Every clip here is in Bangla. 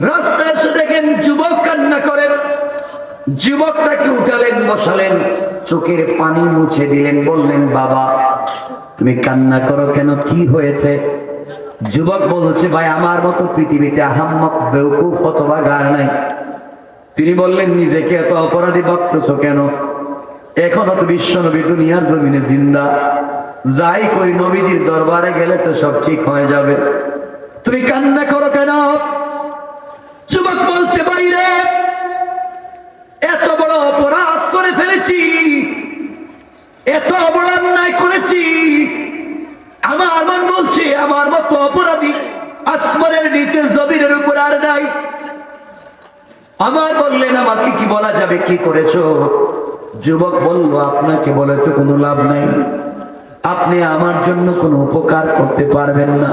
রাস্তায় এসে দেখেন যুবক কান্না করেন। যুবকটাকে উঠালেন, বসালেন, চোখের পানি মুছে দিলেন, বললেন বাবা তুমি কান্না করো কেন, কি হয়েছে? যুবক বলছে ভাই আমার মতো পৃথিবীতে আহাম্মক বেউকুফ অথবা গার নাই। তিনি বললেন নিজেকে এত অপরাধী ভাবতেছো কেন? এখনো তো বিশ্ব নবী দুনিয়ার জমিনে জিন্দা, যাই করি নবীজির দরবারে গেলে তো সব ঠিক হয়ে যাবে, তুমি কান্না করো কেন? যুবক বলছে বাইরে এত বড় অপরাধ করে ফেলেছি, এত বড় অন্যায় করেছি, আমার মন বলছে আমার মতো অপরাধী আসমানের নিচে জমিনের উপর আর নাই। আমার বললেন আমাকে কি বলা যাবে, কি করেছো? যুবক বলল আপনাকে বলে তো কোনো লাভ নাই, আপনি আমার জন্য কোনো উপকার করতে পারবেন না।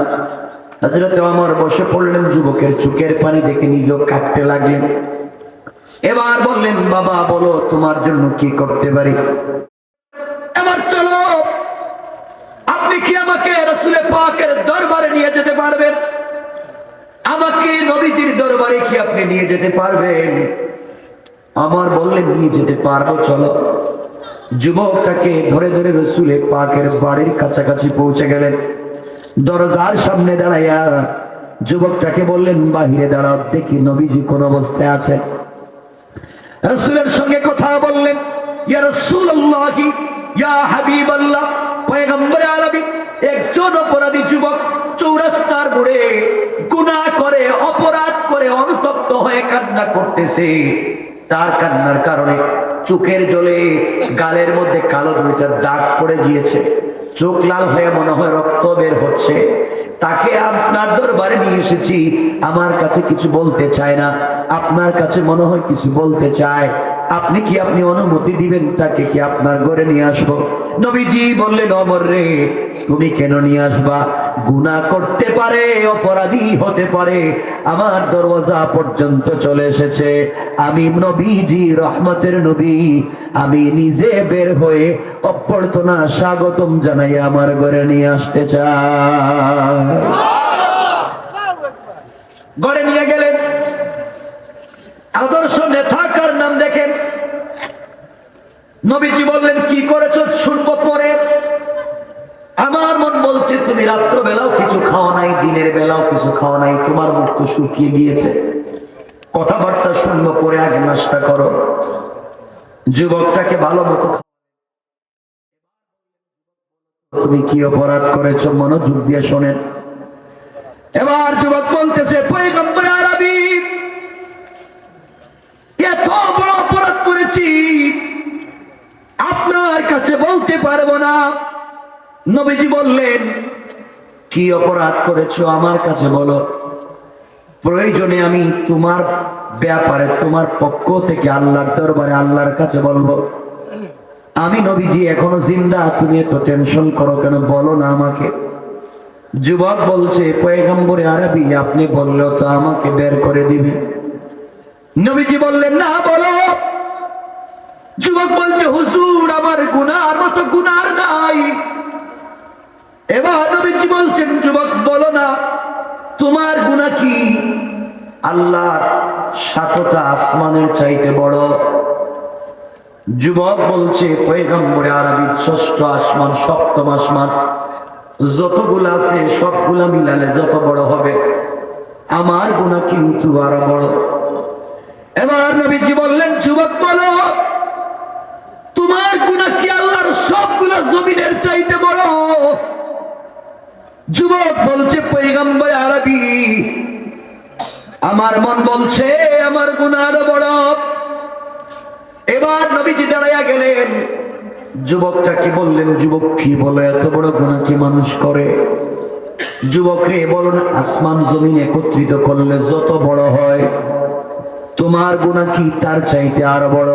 হযরত ওমর বসে পড়লেন, যুবকের চোখের পানি দেখে নিজেও কাঁদতে লাগলেন। এবার বললেন বাবা বলো তোমার জন্য কি করতে পারি? এবার চলো, আপনি কি আমাকে রাসূল পাকের দরবারে নিয়ে যেতে পারবেন? আমাকে নবীজির দরবারে কি আপনি নিয়ে যেতে পারবেন? আমার বললেন নিয়ে যেতে পারবো, চলো। যুবকটাকে ধরে ধরে রাসূল পাকের বাড়ির কাছাকাছি পৌঁছে গেলেন। দরজার সামনে দাঁড়াইয়া যুবকটাকে বললেন বাহিরে দাঁড়াও, দেখি নবীজি কোন অবস্থায় আছে। রাসূলের সঙ্গে কথা বললেন, ইয়া রাসূলুল্লাহ, ইয়া হাবিবাল্লাহ, পয়গম্বর আরবি। একজন অপরাধী যুবক চৌরাস্তার মোড়ে গুনাহ করে, অপরাধ করে অনুতপ্ত হয়ে কান্না করতেছে। তার কান্নার কারণে চোখের জলে গালের মধ্যে কালো দুইটা দাগ পড়ে গিয়েছে, চোখ লাল হয়ে মনে হয় রক্ত বের হচ্ছে। তাকে আপনার দরবারে নিয়ে এসেছি, আমার কাছে কিছু বলতে চায় না, আপনার কাছে মনে হয় কিছু বলতে চায়। আপনি কি আপনি অনুমতি দিবেন তাকে কি আপনার ঘরে নিয়ে আসবো? নবীজি বললেন ওমর রে তুমি কেন নিয়ে আসবা? গুনাহ করতে পারে, অপরাধী হতে পারে, আমার দরওয়াজা পর্যন্ত চলে এসেছে, আমি নবীজি রহমতের নবী, আমি নিজে বের হয়ে অভ্যর্থনা স্বাগতম জানাই আমার ঘরে নিয়ে আসতে চাই। ঘরে নিয়ে গেলেন। আদর্শ নেতাকার নাম দেখেন। নবীজি বললেন কি করেছো শুনবো পরে। আমার মন বলছে তুমি রাত্র বেলাও কিছু খাওয়া নাই, দিনের বেলাও কিছু খাওয়া নাই, তোমার মুখ তো শুকিয়ে গিয়েছে, কথাবার্তা শুনবো পরে, আগে নাস্তা করো। যুবকটাকে ভালো মতো তুমি কি অপরাধ করেছো মনোযোগ দিয়ে শোনেন। এবার যুবক বলতেছে পয়গম্বর আরবি এত বড় অপরাধ করেছি আপনার কাছে বলতে পারবো না। নবীজি বললেন কি অপরাধ করেছো আমার কাছে বলো, প্রয়োজনে আমি তোমার ব্যাপারে তোমার পক্ষ থেকে আল্লাহর দরবারে আল্লাহর কাছে বলবো। আমি নবীজি এখনো জিন্দা, তুমি এত টেনশন করো কেন, বলো না আমাকে। যুবক বলছে পয়গম্বর আরবি আপনি বললেও তো আমাকে বের করে দিবে। নবীজি বললেন না বলো। যুবক বলছে হুজুর আমার গুনার মতো গুনার নাই। এবার নবীজি বলছেন যুবক বলো না তোমার গুনাহ কি? আল্লাহর 7টা আসমানের চাইতে বড়। যুবক বলছে পয়গম্বর আরবি 6ষ্ঠ আসমান, 7ম আসমান যতগুলা আছে সবগুলা মিলালে যত বড় হবে, আমার গুনাহ কিন্তু আরো বড়। এবার নবীজি বললেন যুবক বলো তোমার গুনাহ কি আল্লাহর সবগুলা জমিনের চাইতে বড়? যুবক বলছে পয়গম্বর আরবি আমার মন বলছে আমার গুনাহ আরো বড়। এবার নবীজি দাঁড়াইয়া গেলেন। যুবকটাকে বললেন যুবক কি বলো এত বড় গুনাহ কি মানুষ করে? যুবক রে বলুন আসমান জমিন একত্রিত করলে যত বড় হয়, তোমার গুনাহ কি তার চাইতে আরো বড়?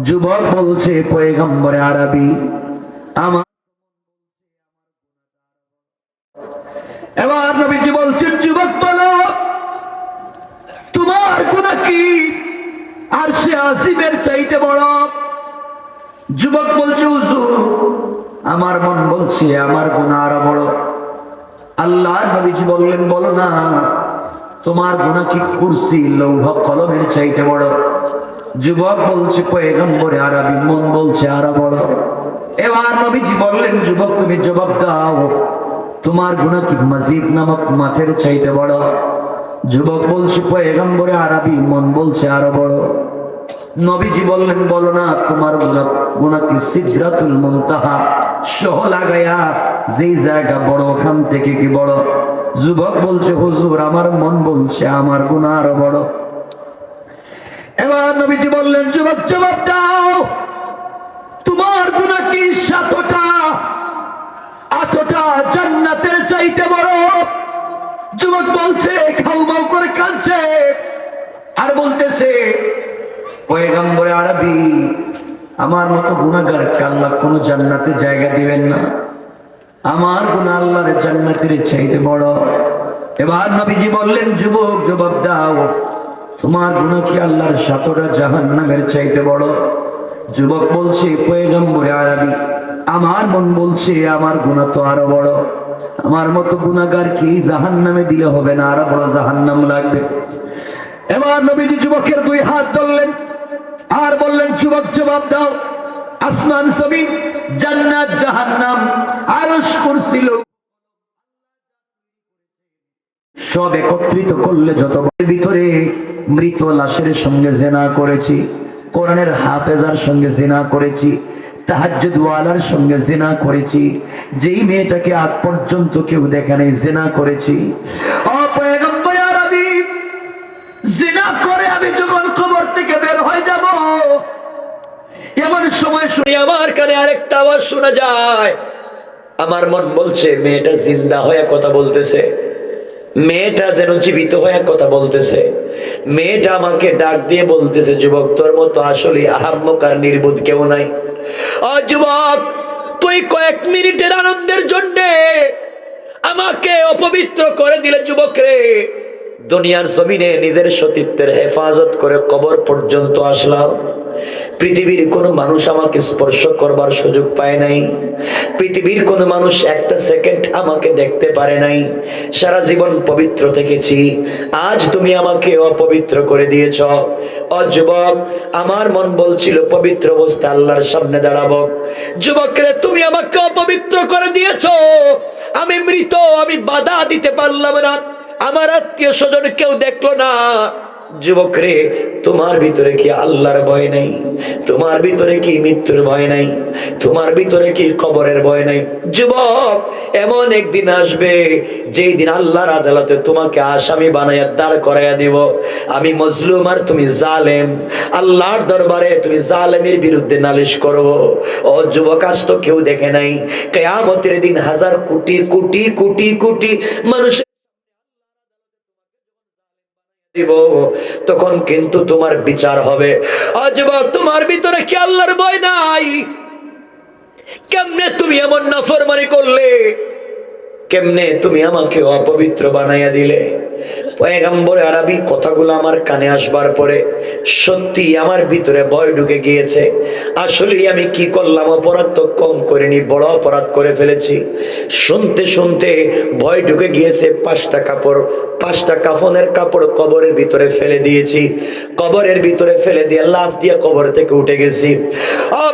যুবক বলছে পয়গম্বর আরবি আমার। এবার নবীজি বলছেন যুবক বলো তোমার গুনাহ কি আরশে আসিমের চাইতে বড়? যুবক বলছে হুজুর আমার মন বলছে আমার গুনাহ আরো বড়। আল্লাহর নবীজি বললেন বলো না তোমার গুনাহ কি কুরসি লৌহ কলমের চাইতে বড়? যুবক বলছে পয়গম্বরে আরবি, মন বলছে আরো বড়। এবার নবীজি বললেন, যুবক তুমি জবাব দাও, তোমার গুনাহ কি মসজিদ নামক মাঠের চাইতে বড়? যুবক বলছে পয়গম্বরে আরবি, মন বলছে আরো বড়। নবীজি বললেন, বলো না তোমার গুনাহ কি সিদরাতুল মুনতাহা সহ লাগায়া যেই জায়গা বড় ওখান থেকে কি বড়? যুবক বলছে হুজুর আমার মন বলছে আমার গুনাহ আরো বড়। এবার নবীজি বললেন, যুবক জবাব দাও, তোমার গুনাহ কি 7টা 8টা জান্নাতের চাইতে বড়? যুবক বলছে, খাউমাউ করে কাঁদছে আর বলতেছে, পয়গম্বরে আরবি আমার মতো গুনাহগারকে আল্লাহ কোন জান্নাতে জায়গা দিবেন না, আমার গুনাহ আল্লাহর জান্নাতের চাইতে বড়। এবার নবীজি বললেন, যুবক জবাব দাও, তোমার গুনাহ কি আল্লাহর 7টা জাহান্নামের চাইতে বড়? যুবক বলছে, পয়গম্বরে আরবি আমার মন বলছে আমার গুনাহ তো আরো বড়, আমার মতো গুনাহগার কি জাহান্নামে দিলে হবে না, আরো বড় জাহান্নাম লাগবে। এবার নবীজি যুবকের 2 হাত ধরলেন আর বললেন, যুবক জবাব দাও, আসমান জমিন জান্নাত জাহান্নাম আরশ কুরসি সব একত্রিত করলে যত ভিতরে মৃত লাশের সঙ্গে জিনা করেছি, কোরআনের হাফেজার সঙ্গে জিনা করেছি, তাহাজ্জুদ ওয়ালার সঙ্গে জিনা করেছি, যেই মেয়েটাকে আজ পর্যন্ত কেউ দেখে নাই জিনা করেছি। ও পয়গম্বর আরবি, জিনা করে আমি যখন কবর থেকে বের হয়ে যাব, এমন সময় শুনি আমার কানে আরেকটা আওয়াজ শোনা যায়। আমার মন বলছে মেয়েটা জিন্দা হয়ে কথা বলতেছে, মেয়েটা যেন জীবিত হয়ে কথা বলতেছে। মেয়েটা আমাকে ডাক দিয়ে বলতেছে, যুবক তোর মতো আসলে আহাম্মক আর নির্বোধ কেউ নাই। ও যুবক, তুই কয়েক মিনিটের আনন্দের জন্য আমাকে অপবিত্র করে দিলে যুবক রে। দুনিয়ার জমিনে নিজের সতীত্বের হেফাজত করে কবর পর্যন্ত আসলাম, পৃথিবীর কোন মানুষ আমাকে স্পর্শ করবার সুযোগ পায় নাই, পৃথিবীর কোন মানুষ একটা সেকেন্ড আমাকে দেখতে পারে নাই, সারা জীবন পবিত্র থেকেছি, আজ তুমি আমাকে অপবিত্র করে দিয়েছ। ও যুবক, আমার মন বলছিল পবিত্র অবস্থায় আল্লাহর সামনে দাঁড়াবো। যুবক রে, তুমি আমাকে অপবিত্র করে দিয়েছ, আমি মৃত, আমি বাধা দিতে পারলাম না, আমার আত্মীয় স্বজন কেউ দেখলো না। যুবক রে, তোমার ভিতরে কি আল্লাহর ভয় নাই? তোমার ভিতরে কি মৃত্যুর ভয় নাই? তোমার ভিতরে কি কবরের ভয় নাই? যুবক, এমন একদিন আসবে যেই দিন আল্লাহর আদালতে তোমাকে আসামি বানাইয়া দাঁড় করাইয়া দিব। আমি মজলুম আর তুমি জালেম, আল্লাহর দরবারে তুমি জালেমের বিরুদ্ধে নালিশ করব। ও যুবক, আজ তো কেউ দেখে নাই, কিয়ামতের দিন হাজার কোটি কোটি কোটি কোটি মানুষ দিব, তখন কিন্তু তোমার বিচার হবে। যুবক, তোমার ভিতরে কি আল্লাহর ভয় নাই? কেমনে তুমি এমন নাফরমানি করলে? কেমনে তুমি আমাকে অপবিত্র বানাইয়া দিলে? পয়গম্বর আরবি কথাগুলো আমার কানে আসবার পরে সত্যি আমার ভিতরে ভয় ঢুকে গিয়েছে। আসলে আমি কি করলাম? অপরাধ তো কম করিনি, বড় অপরাধ করে ফেলেছি। শুনতে শুনতে ভয় ঢুকে গিয়েছে। 5টা কাফনের কাপড় কবরের ভিতরে ফেলে দিয়েছি, কবরের ভিতরে ফেলে দিয়ে লাফ দিয়ে কবর থেকে উঠে গেছি।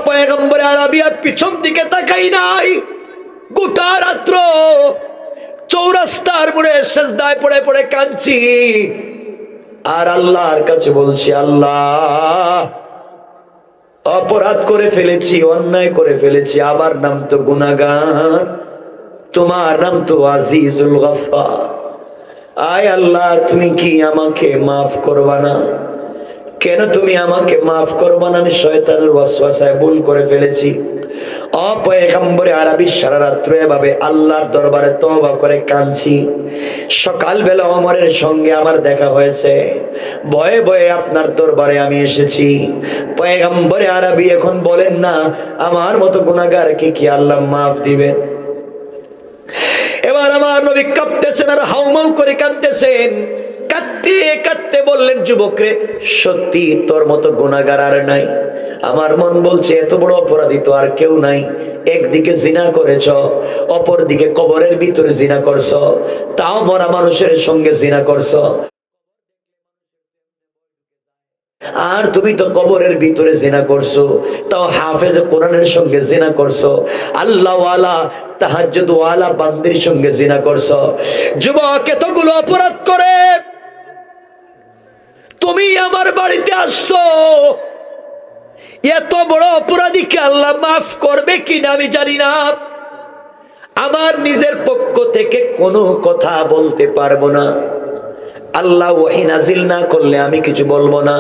পয়গম্বর আরবি আর পিছন দিকে তাকাই নাই। গোটা রাত্র চৌরাস্তার মোড়ে সেজদায় পড়ে পড়ে কাঁদছি আর আল্লাহর কাছে বলছি, আল্লাহ অপরাধ করে ফেলেছি, অন্যায় করে ফেলেছি, আবার নাম তো গুনাহগার, তোমার নাম তো আজিজুল গফফার। আয় আল্লাহ, তুমি কি আমাকে মাফ করবা না? কেন তুমি আমাকে মাফ করবা না? আমি শয়তানের ওয়াসওয়াসায় ভুল করে ফেলেছি। পয়গম্বরে আরবি সারা রাত্র এভাবে আল্লাহর দরবারে তওবা করে কাঁদছি। সকালবেলা ওমরের সঙ্গে আমার দেখা হয়েছে, ভয়ে ভয়ে আপনার দরবারে আমি এসেছি। পয়গম্বরে আরবি এখন বলেন না, আমার মতো গুনাহগারকে কি আল্লাহ মাফ দিবেন? এবার আমার নবী কাঁদতেছেন আর হাউমাউ করে কাঁদতেছেন। কাঁদতে কাঁদতে বললেন, যুবক রে, সত্যি তোর মতো গুনাহগার আর নাই। আমার মন বলছে এত বড় অপরাধী তো আর কেউ নাই। একদিকে জিনা করেছ, অপর দিকে কবরের ভিতরে জিনা করছ, তাও মরা মানুষের সঙ্গে জিনা করছ। আর তুমি তো কবরের ভিতরে জিনা করছো, তাও হাফেজ কোরআনের সঙ্গে জিনা করছো, আল্লাহ ওয়ালা তাহাজ্জুদ ওয়ালা বান্দির সঙ্গে জিনা করছো। যুবক এতগুলো অপরাধ করে তুমি আমার বাড়িতে আসছো, এত বড় অপরাধীকে আল্লাহ মাফ করবে কিনা আমি জানি না। আমার নিজের পক্ষ থেকে কোনো কথা বলতে পারবো না। আল্লাহ ওহী নাজিল না করলে আমি কিছু বলবো না।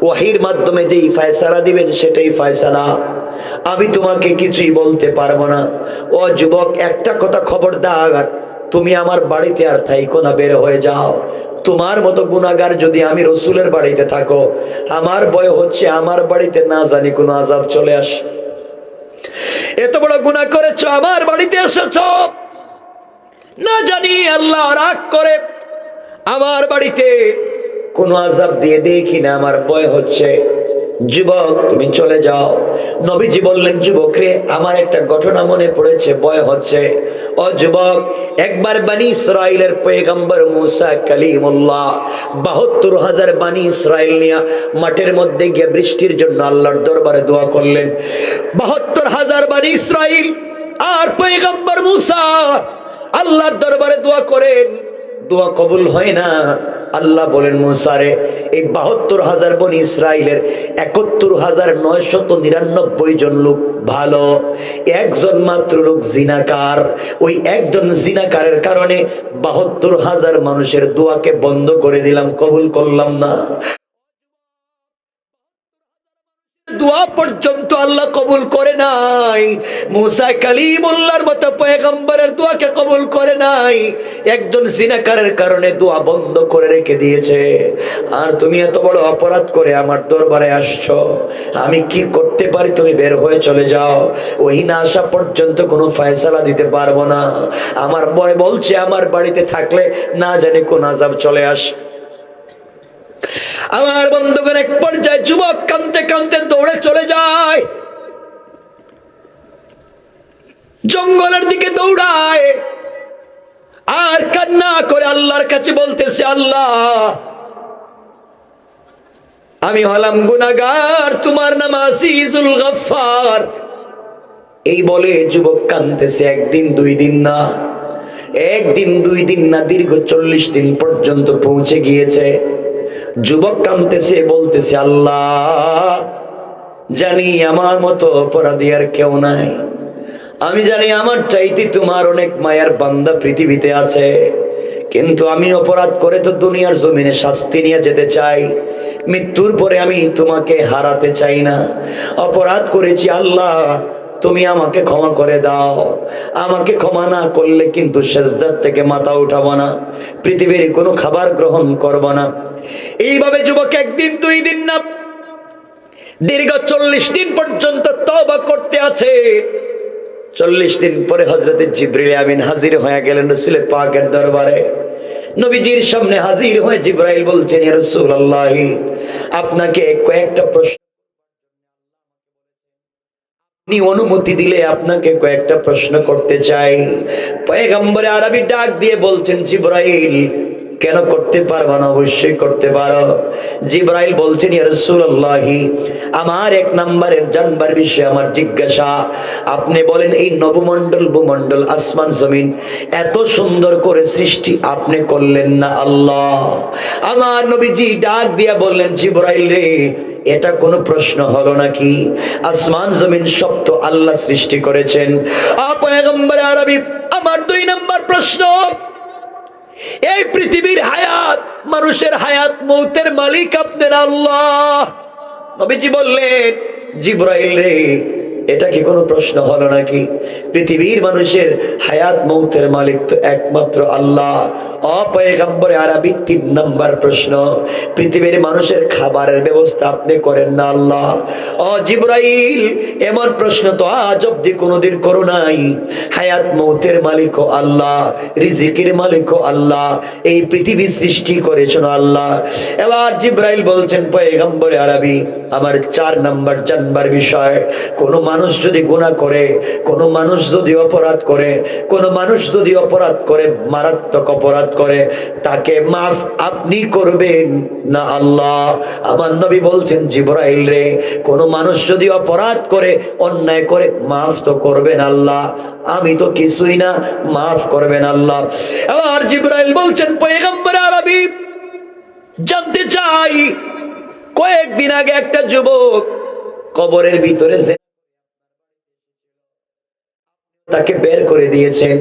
ওহীর মাধ্যমে যেই ফয়সালা দিবেন সেটাই ফয়সালা, আমি তোমাকে কিছুই বলতে পারবো না। ও যুবক, একটা কথা খবরদার, তুমি আমার বাড়িতে আর থাইকো না, বের হয়ে যাও। তোমার মতো গুনাহগার যদি আমি রসুলের বাড়িতে থাকো, আমার ভয় হচ্ছে আমার বাড়িতে না জানি কোনো আযাব চলে আসে। এত বড় গুনাহ করেছো, আমার বাড়িতে এসেছো, না জানি আল্লাহ রাগ করে আমার বাড়িতে কোনো আযাব দিয়ে দেখি না, আমার ভয় হচ্ছে। যুবক তুমি চলে যাও। নবীজি বললেন, যুবক রে, আমার একটা ঘটনা মনে পড়েছে, ভয় হচ্ছে। ও যুবক, একবার বনি ইসরাইলের পয়গম্বর মুসা কালিমুল্লাহ ৭২,০০০ বনি ইসরাইল নিয়ে মাঠের মধ্যে গিয়ে বৃষ্টির জন্য আল্লাহর দরবারে দোয়া করলেন। ৭২,০০০ বনি ইসরাইল আর পয়গম্বর মুসা আল্লাহর দরবারে দোয়া করেন, দোয়া কবুল হয় না। আল্লাহ বলেন, মুসা রে, এই ৭২,০০০ বনি ইসরাইলের ৭১,৯৯৯ জন লোক ভালো, একজন মাত্র লোক জিনাকার। ওই একজন জিনাকারের কারণে ৭২,০০০ মানুষের দোয়াকে বন্ধ করে দিলাম, কবুল করলাম না। দোয়া পর্যন্ত আল্লাহ কবুল করে নাই। মুসা কালিমুল্লাহর মতো পয়গম্বরের দোয়াকে কবুল করে নাই, একজন জিনাকারের কারণে দোয়া বন্ধ করে রেখে দিয়েছে। আর তুমি এত বড় অপরাধ করে আমার দরবারে আসছো, আমি কি করতে পারি? তুমি বের হয়ে চলে যাও। ওই না আসা পর্যন্ত কোনো ফয়সালা দিতে পারবো না। আমার ভয় বলছে আমার বাড়িতে থাকলে না জানি কোন আযাব চলে আসে। আমার বন্ধুগণ, এক পর্যায়ে যুবক কাঁদতে কাঁদতে দৌড়ে চলে যায়, জঙ্গলের দিকে দৌড়ায়, আর কান্না করে আল্লাহর কাছে বলতেছে, আল্লাহ আমি হলাম গুনাহগার, তোমার নাম আজিজুল গফফার। এই বলে যুবক কাঁদতেছে। একদিন দুই দিন না, একদিন দুই দিন না, দীর্ঘ ৪০ দিন পর্যন্ত পৌঁছে গিয়েছে। যুবক কাঁদতেছে, বলতেছে, আল্লাহ জানি আমার মতো অপরাধী আর কেউ নাই, আমি জানি আমার চাইতে তোমার অনেক মায়ার বান্দা পৃথিবীতে আছে, কিন্তু আমি অপরাধ করে তো দুনিয়ার জমিনে শাস্তি নিয়ে যেতে চাই। মৃত্যুর পরে আমি তোমাকে হারাতে চাই না। অপরাধ করেছি আল্লাহ, তুমি আমাকে ক্ষমা করে দাও। আমাকে ক্ষমা না করলে কিন্তু সেজদার থেকে মাথা উঠাবো না, পৃথিবীর কোনো খাবার গ্রহণ করব না। এইভাবে যুবক একদিন দুই দিন না, দীর্ঘ ৪০ দিন পর্যন্ত তওবা করতে আছে। ৪০ দিন পরে হযরতে জিবরিল আমিন হাজির হয়ে গেলেন রাসূল পাকের দরবারে। নবীজির সামনে হাজির হয়ে জিবরাইল বলছেন, ইয়া রাসূলুল্লাহ, আপনাকে কয়েকটা প্রশ্ন, আপনি অনুমতি দিলে আপনাকে কয়েকটা প্রশ্ন করতে চাই। পয়গম্বরে আরবি ডাক দিয়ে বলছেন, জিবরাইল, কেন করতে পারবা না? অবশ্যই করতে পারো। জিবরাইল বলছেন, ইয়া রাসূলুল্লাহ, আমার ১ নম্বরের জানবার বিষয় আমার জিজ্ঞাসা। আপনি বলেন, এই নবমণ্ডল ভূমণ্ডল আসমান জমিন এত সুন্দর করে সৃষ্টি আপনি করলেন না আল্লাহ? আমার নবীজি ডাক দিয়া বললেন, জিবরাইল রে, এটা কোনো প্রশ্ন হলো নাকি? আসমান জমিন সব তো আল্লাহ সৃষ্টি করেছেন। পয়গম্বর আরবি, আমার ২ নম্বর প্রশ্ন, এই পৃথিবীর হায়াত, মানুষের হায়াত মৌতের মালিক আপনার আল্লাহ। নবীজি বললেন, জিবরাইল রে, এটা কি কোনো প্রশ্ন হলো নাকি? পৃথিবীর মানুষের হায়াত মৌতের মালিক তো একমাত্র আল্লাহ। পয়গম্বরে আরবি ৩ নম্বর প্রশ্ন, পৃথিবীর মানুষের খাবারের ব্যবস্থা আপনি করেন না আল্লাহ? জিবরাইল, এমন প্রশ্ন তো আজ অব্দি কোনোদিন করো নাই। হায়াত মৌতের মালিকও আল্লাহ, রিজিকের মালিকও আল্লাহ, এই পৃথিবী সৃষ্টি করেছেন আল্লাহ। এবার জিবরাইল বলছেন, পয়গম্বরে আরবি, আমার 4 নাম্বার জানবার বিষয়, কোন মানুষ যদি গুনাহ করে, কোন মানুষ যদি অপরাধ করে, কোন মানুষ যদি অপরাধ করে, মারাত্মক অপরাধ করে, তাকে মাফ আপনি করবেন না আল্লাহ। আমার নবী বলছেন, জিবরাইল রে, কোন মানুষ যদি অপরাধ করে, অন্যায় করে, মাফ তো করবেন আল্লাহ, আমি তো কিছুই না, মাফ করবেন আল্লাহ। আবার জিবরাইল বলছেন, পয়গম্বর আরবি জানতে চাই, কয়েকদিন আগে একটা যুবক কবরের ভিতরে তাকে বের করে দিয়েছেন,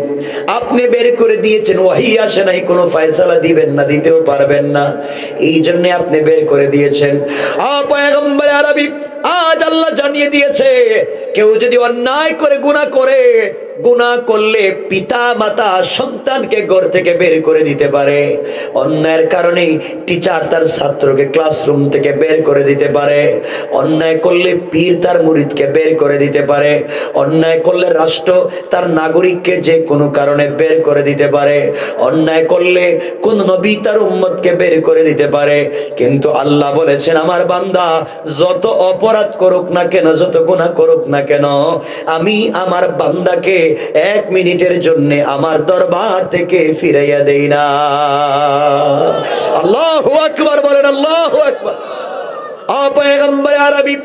আপনি বের করে দিয়েছেন, ওহী আসে নাই, কোনো ফয়সালা দিবেন না, দিতেও পারবেন না, এই জন্য আপনি বের করে দিয়েছেন। পয়গম্বর আরবি, আজ আল্লাহ জানিয়ে দিয়েছে, কেউ যদি অন্যায় করে, গুনাহ করে, গুনাহ করলে পিতা মাতা সন্তানকে ঘর থেকে বের করে দিতে পারে। অন্যায়ের কারণে টিচার তার ছাত্রকে ক্লাসরুম থেকে বের করে দিতে পারে। অন্যায় করলে পীর তার মুরিদকে বের করে দিতে পারে। অন্যায় করলে রাষ্ট্র তার নাগরিককে যে কোনো কারণে বের করে দিতে পারে। অন্যায় করলে কোন নবী তার উম্মতকে বের করে দিতে পারে। কিন্তু আল্লাহ বলেছেন, আমার বান্দা যত অপরাধ করুক না কেন, যত গুনাহ করুক না কেন, আমি আমার বান্দাকে 1 মিনিটের জন্য আমার দরবার থেকে ফিরাইয়া দেই না। আল্লাহু আকবার বলেন, আল্লাহু আকবার। পয়গম্বর আরবি,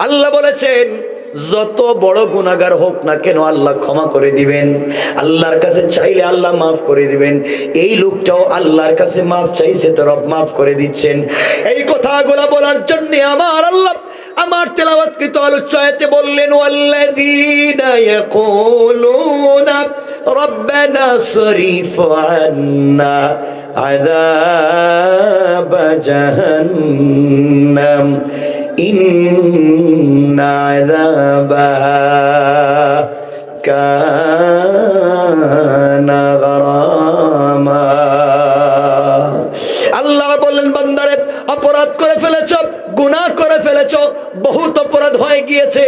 আল্লাহ বলেছেন, যত বড় গুনাহগার হোক না কেন আল্লাহ ক্ষমা করে দিবেন। আল্লাহর কাছে চাইলে আল্লাহ মাফ করে দিবেন। এই লোকটাও আল্লাহর কাছে মাফ চাইছে, তো রব মাফ করে দিচ্ছেন। এই কথাগুলো বলার জন্য আমার আল্লাহ আমার তেলাওয়াতকৃত আলোচ্য আয়াতে বললেন, ওয়াল্লাযীনা ইয়াকুলুনা রব্বানা সরিফ আন্না আযাব জাহান্নাম ইন্না আযাবাহা কানা গরামা। আল্লাহ বললেন, বান্দারে, অপরাধ করে ফেলেছ, গুনাহ করে ফেলেছ, বহুত অপরাধ হয়ে গিয়েছে।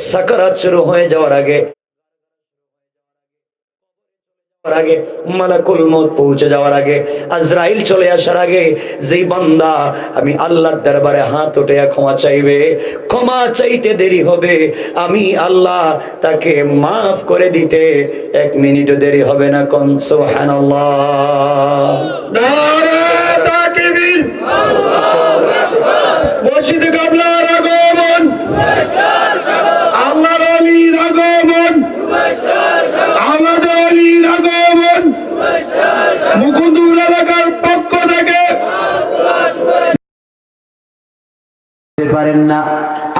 সাকারাত শুরু হয়ে যাওয়ার আগে, মালাকুল মউত পৌঁছে যাওয়ার আগে, আজরাইল চলে আসার আগে, যেই বান্দা আমি আল্লাহর দরবারে হাত উঠে ক্ষমা চাইবে, ক্ষমা চাইতে দেরি হবে, আমি আল্লাহ তাকে মাফ করে দিতে 1 মিনিটও দেরি হবে না। কোন সুবহানাল্লাহ। নারে তাকবীর। মসজিদে কাবলার আগমন, আল্লাহর ওলির আগমন, আমাদের ওলির আগমন, মুকুন্দপুর এলাকার পক্ষ থেকে পারেন না।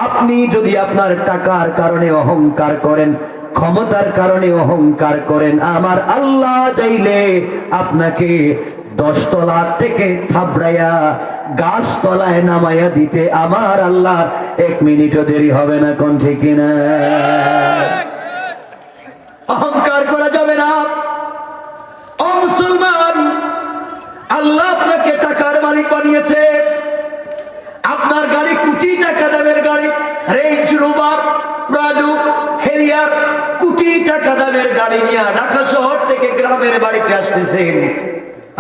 আপনি যদি আপনার টাকার কারণে অহংকার করেন, ক্ষমতার কারণে অহংকার করেন, আমার আল্লাহ চাইলে আপনাকে 10 তলা থেকে থাবড়াইয়া গাছ তলায় নামাইয়া দিতে আমার আল্লাহ 1 মিনিটও দেরি হবে না। কোন ঠিক না? অহংকার করা যাবে না। ও মুসলমান, আল্লাহ আপনাকে টাকার মালিক বানিয়েছে। আপনার গাড়ি কোটি টাকা দামের গাড়ি, রেঞ্জ রোভার, প্রাডো, হেরিয়ার, কোটি টাকা দামের গাড়ি নিয়ে ঢাকা শহর থেকে গ্রামের বাড়িতে আসতেছেন।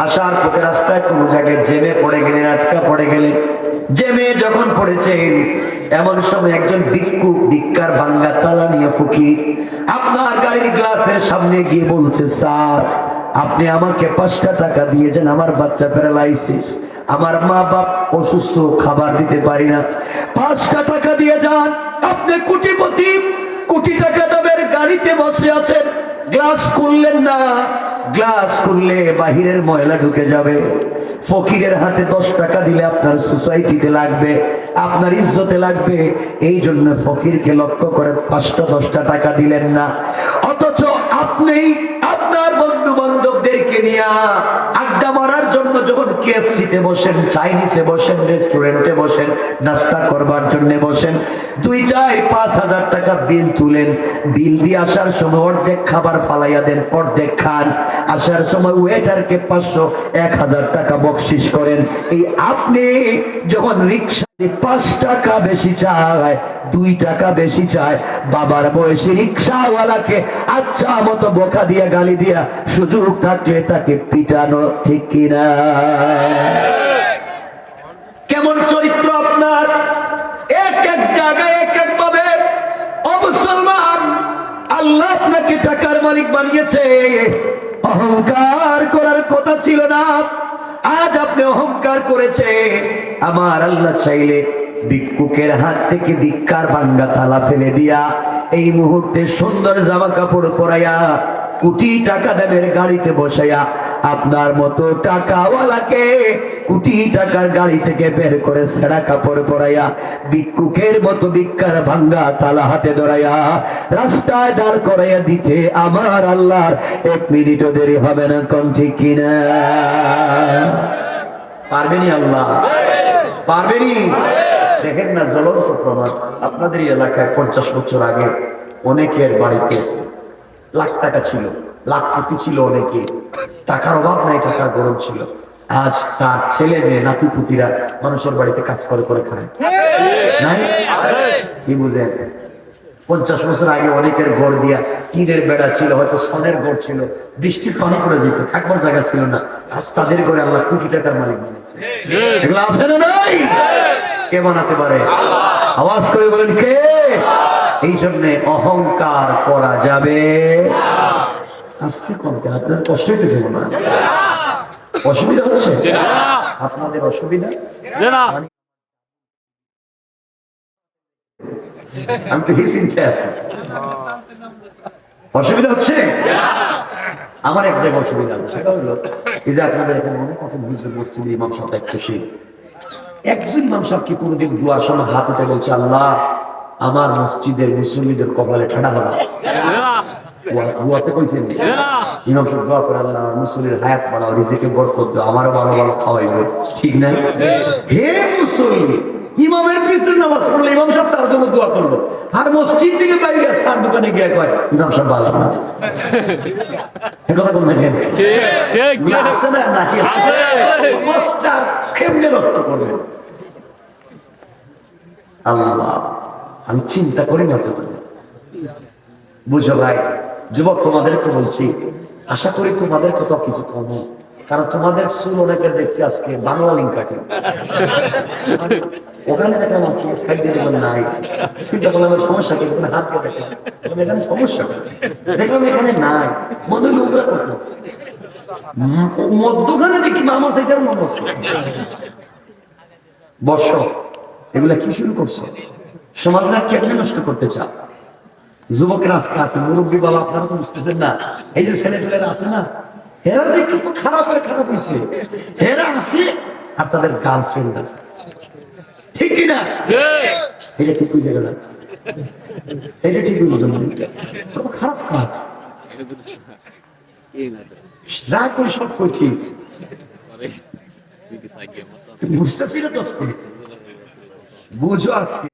আসার পথে রাস্তায় কোনো জায়গায় জেমে পড়ে গেলেন, আটকা পড়ে গেলেন। জেমে যখন পড়েছেন, এমন সময় একজন ভিক্ষুক ভিক্ষার ভাঙ্গা তালা নিয়ে ফকির আপনার গাড়ির গ্লাসের সামনে গিয়ে বলছে, স্যার, আপনি আমাকে 5টা টাকা দিয়েছেন, আমার বাচ্চা প্যারালাইসিস, আমার মা বাপ অসুস্থ, খাবার দিতে পারি না, 5টা টাকা দিয়ে যান। আপনি কোটিপতি, কোটি টাকা দামের গাড়িতে বসে আছেন, গ্লাস খুললেন না, গ্লাস খুললে বাহিরের ময়লা ঢুকে যাবে। ফকিরের হাতে 10 টাকা দিলে আপনার সোসাইটিতে লাগবে, আপনার ইজ্জতে লাগবে, এই জন্য ফকিরকে লক্ষ্য করে 5টা 10টা টাকা দিলেন না। অথচ আপনি আপনার বন্ধু বান্ধবদেরকে নিয়ে আড্ডা মারার জন্য যখন কেএফসিতে বসেন, চাইনিজে বসেন, রেস্টুরেন্টে বসেন, নাস্তা করবার জন্য বসেন, 2, 4, 5,000 টাকা বিল তুলেন। বিল দিয়ে আসার সময় অর্ধেক খাবার ফালাইয়া দেন, অর্ধেক খান। আসার সময় ওয়েটারকে 500, 1000 টাকা বকশিশ করেন। এই আপনি যখন রিক্সা 5 টাকা বেশি চায়, 2 টাকা বেশি চায়, বাবার বয়সী রিক্সাওয়ালাকে আচ্ছা মতো বোকা দিয়া গালি দিয়া সুযোগ থাকলে তাকে পিটানো, ঠিক কিনা? কেমন চরিত্র আপনার? জায়গায় এক এক ভাবে। ও মুসলমান, আল্লাহ আপনাকে টাকার মালিক বানিয়েছে, অহংকার করার কথা ছিল না, আজ আপনি অহংকার করেছে। আমার আল্লাহ চাইলে ভিক্ষুকের হাত থেকে ভিক্ষার ভাঙ্গা থালা ফেলে দিয়া এই মুহূর্তে সুন্দর জামা কাপড় পরাইয়া কোটি টাকা দামের গাড়িতে বসাইয়া আপনার মতো টাকাওয়ালাকে কোটি টাকার গাড়ি থেকে বের করে ছেঁড়া কাপড় পরাইয়া ভিক্ষুকের মতো ভিক্ষার ভাঙ্গা থালা হাতে ধরাইয়া রাস্তায় দাঁড় করাইয়া দিতে আমার আল্লাহর 1 মিনিটও দেরি হবে না। কোন ঠিক কিনা? পারবেনি আল্লাহ? পারবেনি? দেখেন না, জ্বলন্ত প্রমাণ। আপনাদের এলাকায় 50 বছর আগে অনেকের বাড়িতে লাখ টাকা ছিল, লাখপতি ছিল, অনেকে টাকার অভাব নাই, টাকার গরম ছিল। আজ তার ছেলে মেয়ে নাতি পুতিরা মানুষের বাড়িতে কাজ করে করে খায় নাই? কি বুঝেন? 50 বছর আগে অনেকের ঘর দিয়া টিনের বেড়া ছিল, হয়তো সনের ঘর ছিল, বৃষ্টির পানি পড়ে যেত, থাকবার জায়গা ছিল না। আজ তাদের ঘরে আল্লাহ কোটি টাকার মালিক বানিয়েছে। এগুলো আছে না নাই? কে বানাতে পারে? আওয়াজ করে বলেন কে? এই জন্য অহংকার করা যাবে। আজকে কম কেন? আপনার কষ্ট হইতেছে মনে হয়? অসুবিধা হচ্ছে আপনাদের? অসুবিধা আমি তো হিসিনতে আছি। অসুবিধা হচ্ছে? আমার এক জায়গায় অসুবিধা আছে, সেটা হলো এই যে আপনাদের এখানে অনেক আছে হুজুর, মসজিদের ইমাম সাহেব এক খুশি। একজন ইমাম সাহেব কি কোনোদিন দুয়ার সময় হাত উঠে বলছে, আল্লাহ আমার মসজিদের মুসল্লিদের কপালে ঠাডা বানা? ইমাম সাহেব দোয়া করে, আল্লাহ আমার মুসল্লির হায়াত বাড়াও, রিজিকে বরকত দাও, আমারও ভালো ভালো খাওয়াইবে। ঠিক না? হে মুসল্লি, ইমামের পিছনে নামাজ পড়লো, ইমাম সাহেব তার জন্য দোয়া করলো, আর মসজিদ থেকে বাইরে সার দোকানে গিয়ে কয় ইমাম সাহেব ভালো না। কথা বলবেন আছে না? নাকি সমাজটা কেমনে নষ্ট করবে? আল্লাহ, আমি চিন্তা করি না। বুঝো ভাই, যুবক তোমাদেরকে বলছি, আশা করি তোমাদের কথা কিছু কম, কারণ তোমাদের চুল অনেকের দেখছি আজকে বাংলা লিঙ্ক কাটে, ওখানে দেখলাম আছে নাই, চিন্তা করলাম সমস্যা কি, হাত দিয়ে দেখলাম এখানে সমস্যা, দেখলাম এখানে নাই, মনে নোংরা করতে মধ্যখানে দেখি মামা সেইটার মনে হচ্ছে। বর্ষ এগুলা কি শুরু করছো? সমাজরা কেমনে নষ্ট করতে চাও? যুবকের আজকে আছে, মুরব্বী বাবা আপনারা তো বুঝতেছেন না, এই যে ছেলেপেলেরা আছে না, এরা যে কত খারাপের খারাপ হয়েছে, এরা আছে আর তাদের গার্লফ্রেন্ড আছে, ঠিক কিনা? এটা ঠিক বুঝে গেল, এটা ঠিক বুঝে খারাপ কাজ যা করি সব কই ঠিক বুঝতেছি না তো আজকে, বুঝো আজকে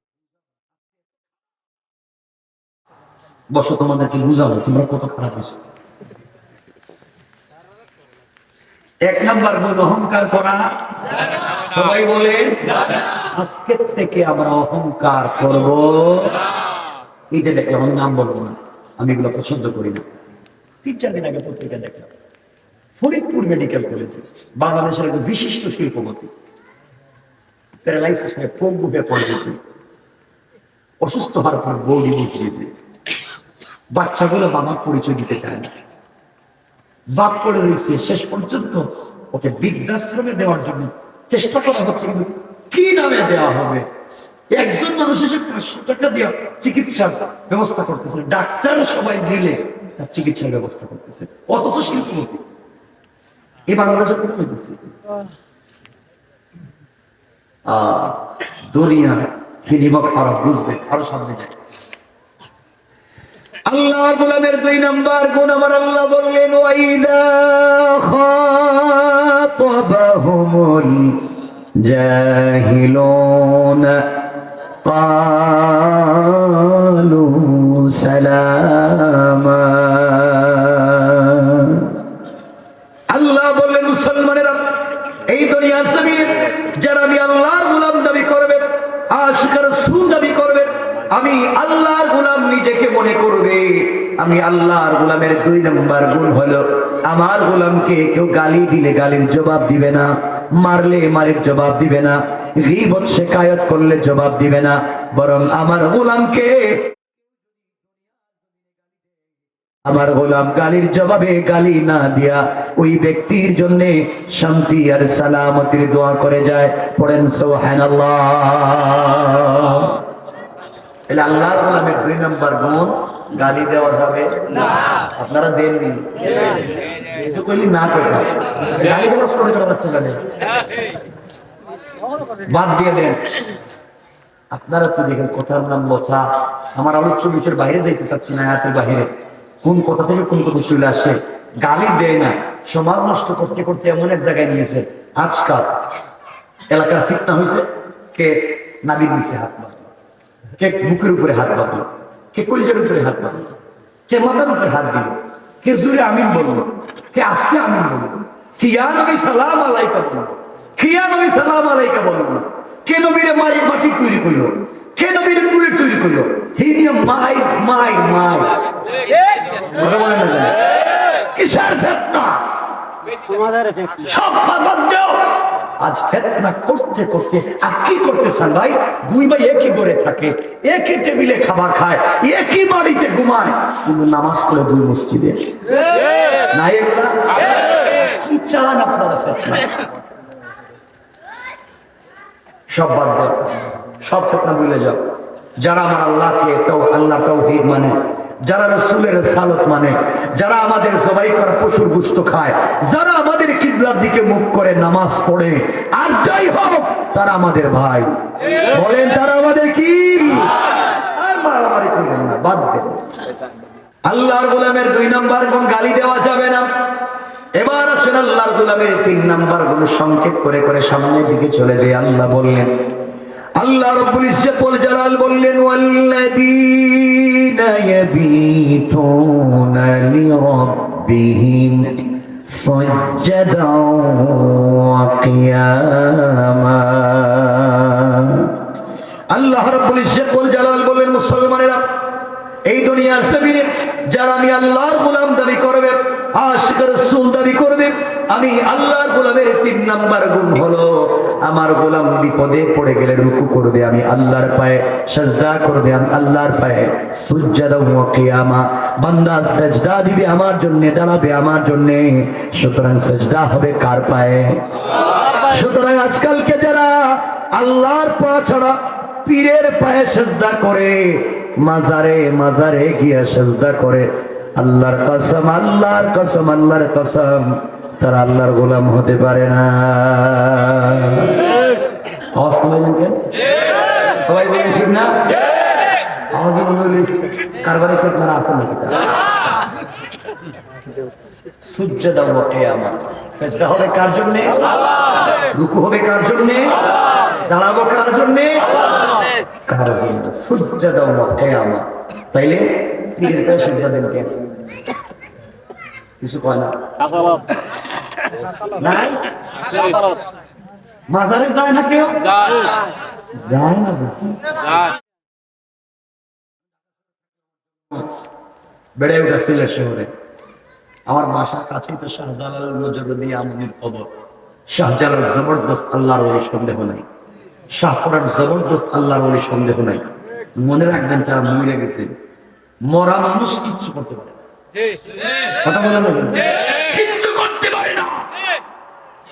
বসো, তোমাদেরকে বুঝাবো তোমরা কত খারাপ হয়েছে। 1 নাম্বার গুণ অহংকার করা। সবাই বলে আজকের থেকে আমরা অহংকার করব। এইটা দেখলাম, আমি নাম বলবো না, আমি এগুলো পছন্দ করি না। 3-4 দিন আগে পত্রিকা দেখলাম, ফরিদপুর মেডিকেল কলেজে বাংলাদেশের একজন বিশিষ্ট শিল্পপতি প্যারালাইসিস হয়ে পঙ্গু হয়ে পড়ে গেছে, অসুস্থ হওয়ার পর বৌদি বুঝিয়েছে, বাচ্চাগুলো বাবার পরিচয় দিতে চায় না, বাপ করে রয়েছে, শেষ পর্যন্ত ওকে বৃদ্ধাশ্রমে দেওয়ার জন্য চেষ্টা করা হচ্ছে, কিন্তু কি নামে দেওয়া হবে? একজন মানুষ এসে 500 টাকা দিয়ে চিকিৎসার ব্যবস্থা করতেছে, ডাক্তার সবাই মিলে তার চিকিৎসার ব্যবস্থা করতেছে, অথচ শিল্পপতি। এই বাংলাদেশে কোথায় দিচ্ছে? দুনিয়া কিনিবা খারাপ বুঝবে, আরো সামনে যায়। আল্লাহর গোলামের 2 নাম্বার গুণ আমার আল্লাহ বললেন, ওয়াইদা খাতাবাহুমুল জাহিলুন ক্বালু সালামা। আল্লাহ বললেন, মুসলমানেরা এই দুনিয়ার জমিনে যারা আমি আল্লাহর গোলাম দাবি করবে, আশিক রাসূল দাবি করবে, আমি আল্লাহর গোলাম নিজেকে মনে করবে, আমি আল্লাহর গোলামের 2 নম্বর গুণ হলো আমার গোলামকে কেউ গালি দিলে গালির জবাব দিবে না, মারলে মারের জবাব দিবে না, গীবত শিকায়ত করলে জবাব দিবে না, বরং আমার গোলামকে, আমার গোলাম গালির জবাবে গালি না দিয়া ওই ব্যক্তির জন্য শান্তি আর সালামতির দোয়া করে যায়। পড়েন সুবহানাল্লাহ। তাহলে আল্লাহর গোলামের 2 নাম্বার গুণ, গালি দেওয়া যাবে না। আপনারা দেননি, কিছু কইলি না কইরা গালি দেওয়া শুরু করে রাস্তা গালি বাদ দিয়ে দেন। আপনারা তো দেখেন কথার নাম লতা, আমার আলোচ্য বিষয়ের বাইরে যাইতে চাচ্ছি না, আয়াতের বাইরে কোন কথা থেকে কোন কথা চলে আসে। গালি দেয় না, সমাজ নষ্ট করতে করতে এমন এক জায়গায় নিয়েছে। আজকাল এলাকার ফিতনা হয়েছে, কে নাবির নিচে হাত বাঁধলো, কে বুকের উপরে হাত বাঁধলো, কে কলিজার উপরে হাত বাঁধলো, কে মাথার উপরে হাত দিল, কে জুড়ে আমিন বললো, কে আস্তে আমিন বললো, কি ইয়া নবী সালাম আলাইকা বললো, কি ইয়া নবী সালাম আলাইকা বললো, কে নবীরে মাটির তৈরি করলো, কে নবীরে নুরের তৈরি করলো, হি নিয়ে মাই মাই মাই কিসের ফিতনা, সব বাদ দাও। আজ ফিতনা করতে করতে আর কি করতেছেন ভাই? 2 ভাই একই ঘরে থাকে, একই টেবিলে খাবার খায়, একই বাড়িতে ঘুমায়, কিন্তু নামাজ পড়ে 2 মসজিদে না। এগুলা কি চান আপনারা? ফিতনা সব বাদ দাও, সব ফিতনা ভুলে যাও। যারা আমার আল্লাহকে আল্লাহ তাওহীদ মানে, যারা রাসূলের রিসালাত মানে, যারা আমাদের জবাই করা পশুর গোশত খায়, যারা আমাদের কিবলার দিকে মুখ করে নামাজ পড়ে, আর যাই হোক তারা আমাদের ভাই। বলেন তারা আমাদের কি? আর মারামারি করেন না, বাদ দেন। আল্লাহর গোলামের 2 নাম্বার গুণ, গালি দেওয়া যাবে না। এবার আসেন আল্লাহর গোলামের 3 নাম্বার গুণ সংক্ষেপ করে করে সামনের দিকে চলে যায়। আল্লাহ বললেন, আল্লাহ রাব্বুল ইজ্জত ওয়াল জালাল বললেন, ওয়াল্লাযীনা ইয়াবিতুনা লিরাব্বিহিম সাজ্জাদাও ওয়া কিয়ামা। আল্লাহ রাব্বুল ইজ্জত ওয়াল জালাল বললেন, মুসলমানেরা, এই দুনিয়ার জমিনে যারা আমি আল্লাহর গোলাম দাবি করবে, আশিক রাসূল দাবি করবে, আমি আল্লাহর গোলামের 3 নাম্বার গুণ হলো, আমার গোলাম বিপদে পড়ে গেলে রুকু করবে, আমি আল্লাহর পায়ে সিজদা করবে, আমি আল্লাহর পায়ে সুজদা ওয়া কিয়ামা। বান্দা সিজদা দিবে আমার জন্য, দাঁড়াবে আমার জন্য, সুতরাং সিজদা হবে কার পায়ে? সুতরাং আজকালকে যারা আল্লাহর পা ছাড়া পীরের পায়ে সিজদা করে, মাজারে মাজারে গিয়া সিজদা করে, আল্লাহর কসম, আল্লাহর কসম, আল্লাহর কসম, তারা আল্লাহর গোলাম হতে পারে না। আওয়াজ শুনলেন কেন? সবাই বলেন ঠিক না? আওয়াজ বললে কারবারে ঠিক না আছে নাকি? সুজদা ওয়া কিয়ামা, সিজদা হবে কার জন্য? আল্লাহ। রুকু হবে কার জন্য? আল্লাহ। দাঁড়াবো কার জন্য? আল্লাহ। কার জন্য? সুজদা ওয়া কিয়ামা। তাইলে পীরের পায়ে সিজদা দেন কেন? কিছু কয় না? নাই? মাজারে যায় না কেউ? যায় না, বুঝছি বেড়ে উঠা সিলেট শহরে। আমার বাসার কাছেই তো শাহজালাল নজরুদ্দিন আমিনীর কবর। শাহজালাল জবরদস্ত আল্লাহর ওলি, সন্দেহ নাই। শাহপুরার জবরদস্ত আল্লাহর ওলি, সন্দেহ নাই। মনে রাখবেন, তারা মরে গেছে। মরা মানুষ কিচ্ছু করতে পারে না, কথা বলেন না, কিচ্ছু করতে পারে না।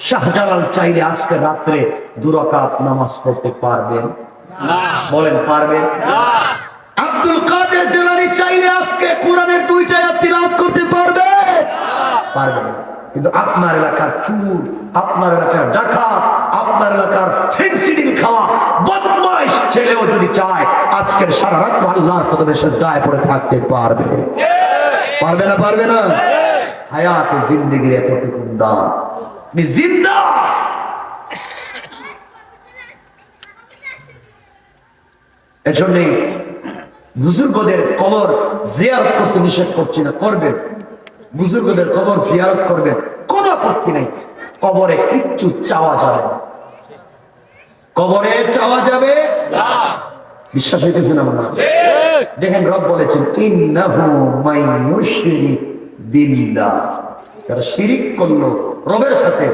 শাহজালাল চাইলে আজকে রাত্রে 2 রাকাত নামাজ পড়তে পারবেন না? বলেন পারবেন না? আব্দুল কাদের জিলানী চাইলে আজকে কোরআনের 2টা আয়াত তিলাওয়াত করতে পারবে না? পারবেন না। কিন্তু আপনার এলাকার চুর, আপনার এলাকার ডাকাত, আপনার এলাকার ফেন্সিডিল খাওয়া বদমাইশ ছেলেও যদি চায়, আজকের সারা রাত আল্লাহর কদমে সিজদায় পড়ে থাকতে পারবে। পারবে না? পারবে না? হায়াতে জিন্দেগির এতটুকু দাম, আমি জিন্দা। এজন্য বুজুর্গদের কবর জিয়ারত করতে নিষেধ করছি না, করবেন। বুজুর্গদের কবর জিয়ারত করবেন, কোনো আপত্তি নাই। কবরে কিচ্ছু চাওয়া যাবে না, কবরে চাওয়া যাবে না। বিশ্বাস হইতেছে না? দেখেন, রব বলেছেন, ইন্নাহু মাইয়ুশরিক বিল্লাহ, যারা শিরিক করলো রবের সাথে,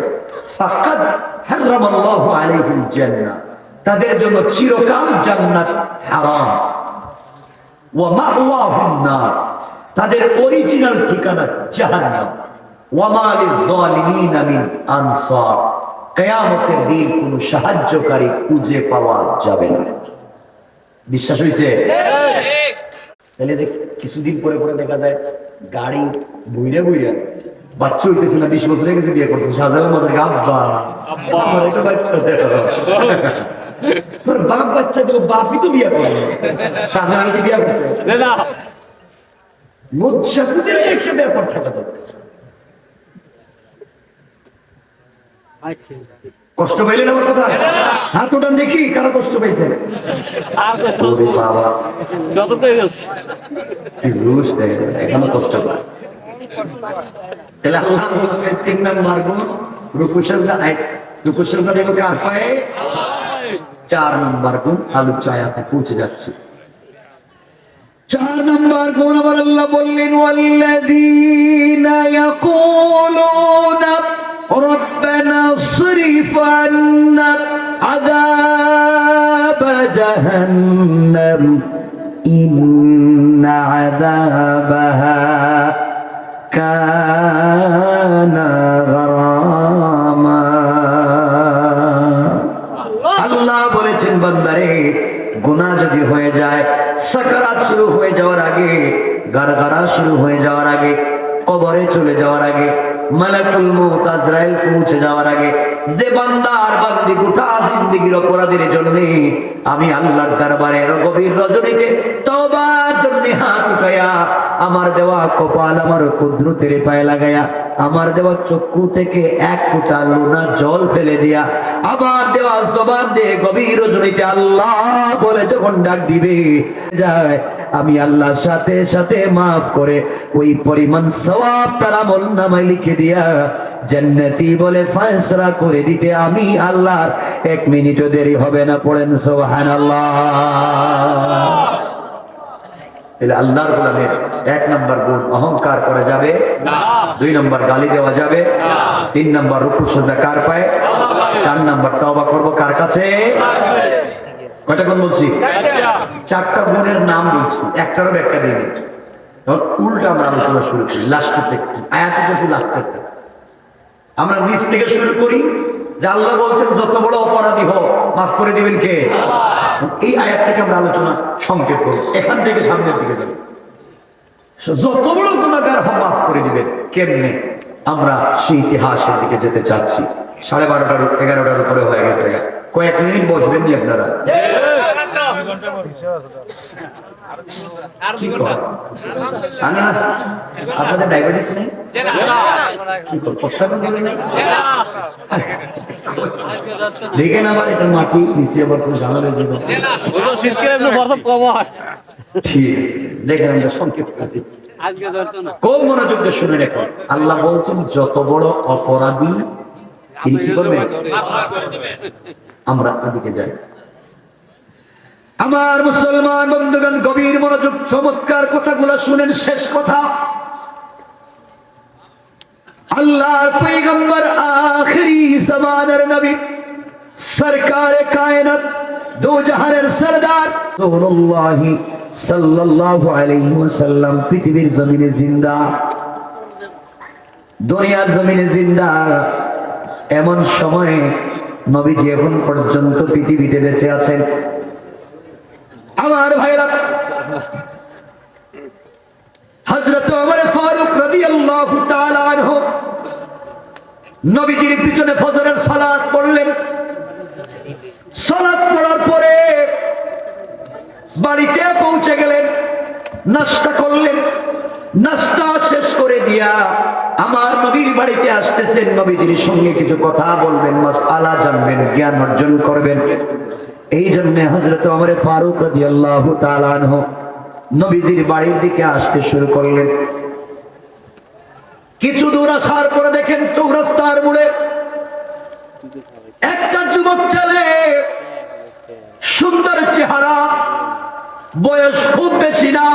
ফাকাদ হারামাল্লাহু আলাইহিল জান্নাহ, তাদের জন্য চিরকাল জান্নাত হারাম। ওয়া মাওয়াহুন নার, তাদের অরিজিনাল ঠিকানা জাহান্নাম। ওয়া মা লিয-যালিমিনা মিন আনসার, কিয়ামতের দিন কোনো সাহায্যকারী খুঁজে পাওয়া যাবে না। বিশ্বাস হইছে? ঠিক। তাহলে যে কিছুদিন পরে পরে দেখা যায় গাড়ি বইরা বইরা বাচ্চা হইতেছে না, 20 বছর হয়ে গেছে বিয়ে করছে, শাহজালাল মাজার আব্বা আমার একটা বাচ্চা দেখো, তোর বাপ বাচ্চা তো বাপই তো বিয়ে করে, শাহজালাল কি বিয়ে করছে না? লজ্জাকুদের একটা ব্যাপার থাকা দরকার। কষ্ট পাইলেন আমার কথা? হাত উঠান দেখি কারা কষ্ট পাইছে। বাবা এখনো কষ্ট পায়। তাহলে 3 নাম্বার গুণ রুকুসজদা দেব কার পায়ে? 4 নাম্বার গুণ আলোচনাতে পৌঁছে যাচ্ছে। 4 নাম্বার গুণ আবার আল্লাহ বললেন, ওয়াল্লাযীনা ইয়াকুলুনা রব্বানা ইসরিফ আন্না আযাব জাহান্নাম ইন্না আযাবাহা কানা গারামা। আল্লাহ বলেছেন, বান্দারে গুনাহ যদি হয়ে যায়, সাকারাত শুরু হয়ে যাওয়ার আগে, গারগারা শুরু হয়ে যাওয়ার আগে, কবরে চলে যাওয়ার আগে, মালাকুল মউত আজরাইল পৌঁছে যাওয়ার আগে, যে বান্দা আর বান্দি গোটা জিন্দেগীর অপরাধের জন্য আমি আল্লাহর দরবারে গভীর রজনীতে তওবার জন্য হাত উঠায়া আমার দেওয়া কপাল আমার কুদরতের পায়ে লাগায়া আমার দেওয়া চক্ষু থেকে 1 ফোঁটা লোনা জল ফেলে দিয়া আমার দেওয়া জবান দিয়ে গভীর রজনীতে আল্লাহ বলে যখন ডাক দিবে যায়, আমি আল্লাহর সাথে সাথে মাফ করে ওই পরিমাণ সওয়াব তার আমলনামায় লিখে দিয়া জান্নাতি বলে ফয়সালা করে দিতে আমি আল্লাহর 1 মিনিটও দেরি হবে না। পড়েন সুবহানাল্লাহ। তাহলে আল্লাহর গোলামের 1 নাম্বার গুণ অহংকার করা যাবে না, 2 নাম্বার গালি দেওয়া যাবে না, 3 নাম্বার রুকু সিজদা কার পায়ে, 4 নাম্বার তওবা করব কার কাছে? কয়টা গুণ বলছি? 4টা গুণের নাম বলছি, একটারও ব্যাখ্যা দিইনি। তখন উল্টা আমরা আলোচনা শুরু করি লাস্টের থেকে, আয়াতে বলছি লাস্টেরটা। আমরা নিচ থেকে শুরু করি যে আল্লাহ বলছেন যত বড় অপরাধী হোক মাফ করে দিবেন কে? এই আয়াত থেকে আমরা আলোচনা সংক্ষেপ করব, এখান থেকে সামনের দিকে যাব। যত বড় গুনাহগার হোক মাফ করে দিবেন কেমনে, আমরা সেই ইতিহাসের দিকে যেতে চাচ্ছি। 12:30 11টার উপরে হয়ে গেছে, কয়েক মিনিট বসবেন নি আপনারা? আপনাদের ডায়াবেটিস নেই? দেখেন আবার এটা মাটি নিচে আবার কোনো ঝামেলার জন্য ঠিক দেখেন আমরা সংক্ষেপ করি, খুব মনোযোগ দিয়ে শুনে রেখো। আল্লাহ বলছেন যত বড় অপরাধী তিনি কি করবেন? আমরা এদিকে যাই। আমার মুসলমান বন্ধুগণ গভীর মনোযোগ, চমৎকার কথাগুলো শুনেন। শেষ কথা, আল্লাহর পয়গম্বর আখিরি জামানার নবী সরকারে কায়নাত দো জাহানের সরদার রাসূলুল্লাহ সাল্লাল্লাহু আলাইহি ওয়াসাল্লাম পৃথিবীর জমিনে জিন্দা, দুনিয়ার জমিনে জিন্দা। এমন সময়ে নবীজি এখন পর্যন্ত পৃথিবীতে বেঁচে আছেন। আমার ভাইরা, হযরত ওমর ফারুক রাদিয়াল্লাহু তাআলা আনহু নবীজির পিছনে ফজরের সালাত পড়লেন। সালাত পড়ার পরে বাড়িতে পৌঁছে গেলেন, নাস্তা করলেন। নাস্তা শেষ করে দিয়া আমার নবীর বাড়িতে আসতেছেন, নবীজির সঙ্গে কিছু কথা বলবেন, মাসআলা জানবেন, জ্ঞান অর্জন করবেন। এই জন্য হযরত ওমর ফারুক রাদিয়াল্লাহু তাআলা আনহু নবীজির বাড়ির দিকে আসতে শুরু করলেন। কিছু দূর আসার পরে দেখেন চৌরাস্তার মোড়ে একটা যুবক ছেলে, সুন্দর চেহারা, বয়স খুব বেশি না,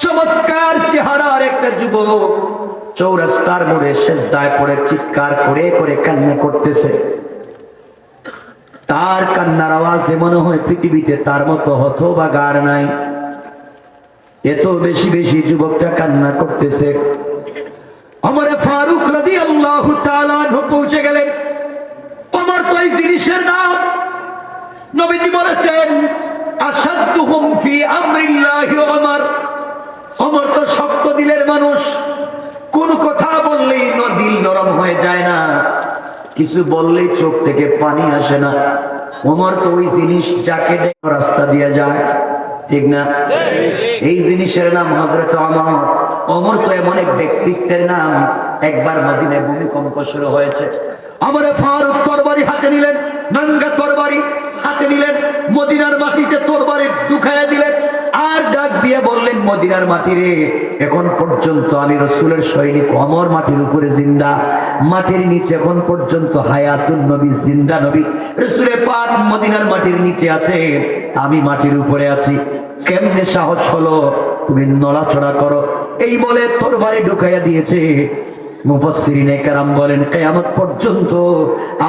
চমৎকার চেহারার একটা যুবক চৌরাস্তার মোড়ে সেজদায় পড়ে চিৎকার করে করে কান্না করতেছে। তার কান্নার আওয়াজে মনে হয় পৃথিবীতে তার মতো হতভাগা আর নাই। এত বেশি বেশি যুবকটা কান্না করতেছে। ওমর ফারুক রাদিয়াল্লাহু তাআলা আনহু পৌঁছে গেলেন। ওমর তো এই জিনিসের নাম, নবীজি বলেছেন আসাদুহুম ফি আমরিল্লাহি ওমর। ওমর তো শক্ত দিলের মানুষ, কোন কথা বললেই দিল নরম হয়ে যায় না, কিছু বললেই চোখ থেকে পানি আসে না। ওমর তো ওই জিনিস যাকে রাস্তা দিয়ে যায়, ঠিক না? এই জিনিসের নাম হযরত ওমর। ওমর তো এমন এক ব্যক্তিত্বের নাম, একবার মদিনায় ভূমিকম্প শুরু হয়েছে। ওমর ফারুক তরবারি হাতে নিলেন, নাঙ্গা তরবারি হাতে নিলেন, মদিনার মাটিতে তরবারি ঢুকাইয়া দিলেন, আর ডাক দিয়ে বললেন, মদিনার মাটি রে, এখন পর্যন্ত আমি রাসূলের সৈনিক ওমর মাটির উপরে জিন্দা, মাটির নিচে এখন পর্যন্ত হায়াতুন নবী জিন্দা নবী রাসূলের পাক মদিনার মাটির নিচে আছে, আমি মাটির উপরে আছি, কেমনে সাহস হলো তুমি নড়াচড়া করো? এই বলে তরবারি ঢুকাইয়া দিয়েছে। মুফাসসিরিনে কেরাম বলেন কিয়ামত পর্যন্ত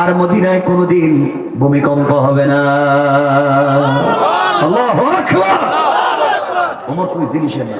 আর মদিনায় কোনোদিন ভূমিকম্প হবে না। আল্লাহু আকবার। ওমর তুই জিনিসের না।